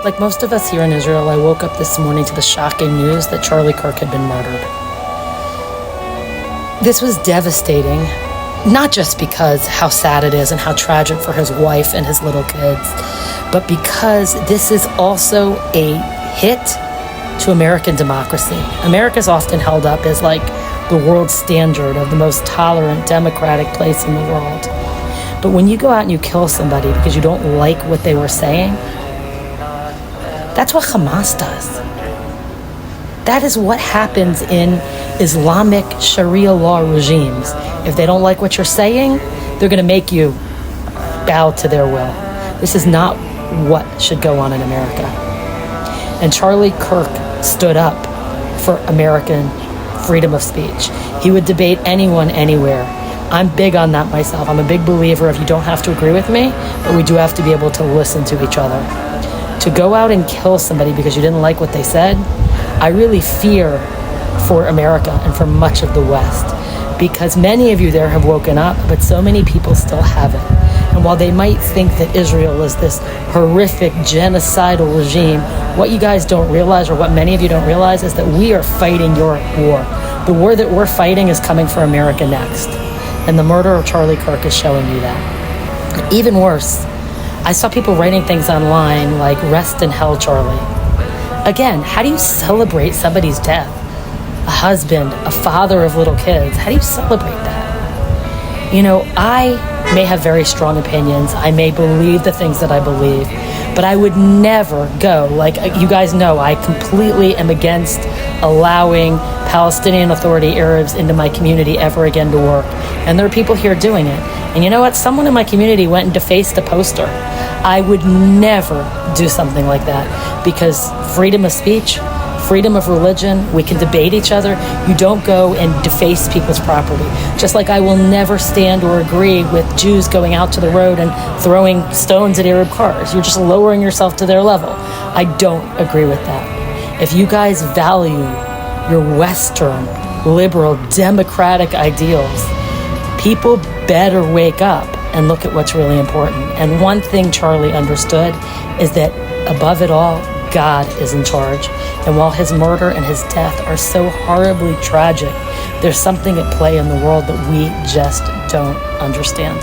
Like most of us here in Israel, I woke up this morning to the shocking news that Charlie Kirk had been murdered. This was devastating, not just because how sad it is and how tragic for his wife and his little kids, but because this is also a hit to American democracy. America's often held up as like the world standard of the most tolerant, democratic place in the world. But when you go out and you kill somebody because you don't like what they were saying, that's what Hamas does. That is what happens in Islamic Sharia law regimes. If they don't like what you're saying, they're going to make you bow to their will. This is not what should go on in America. And Charlie Kirk stood up for American freedom of speech. He would debate anyone, anywhere. I'm big on that myself. I'm a big believer of you don't have to agree with me, but we do have to be able to listen to each other. To go out and kill somebody because you didn't like what they said, I really fear for America and for much of the West, because many of you there have woken up, but so many people still haven't. And while they might think that Israel is this horrific genocidal regime, what you guys don't realize, or what many of you don't realize, is that we are fighting your war. The war that we're fighting is coming for America next. And the murder of Charlie Kirk is showing you that. Even worse, I saw people writing things online like, "Rest in hell, Charlie." Again, how do you celebrate somebody's death? A husband, a father of little kids. How do you celebrate that? You know, I may have very strong opinions. I may believe the things that I believe, but I would never go, like you guys know, I completely am against allowing Palestinian Authority Arabs into my community ever again to work. And there are people here doing it. And you know what? Someone in my community went and defaced a poster. I would never do something like that, because freedom of speech, freedom of religion, we can debate each other. You don't go and deface people's property. Just like I will never stand or agree with Jews going out to the road and throwing stones at Arab cars. You're just lowering yourself to their level. I don't agree with that. If you guys value your Western, liberal, democratic ideals, people better wake up and look at what's really important. And one thing Charlie understood is that above it all, God is in charge. And while his murder and his death are so horribly tragic, there's something at play in the world that we just don't understand.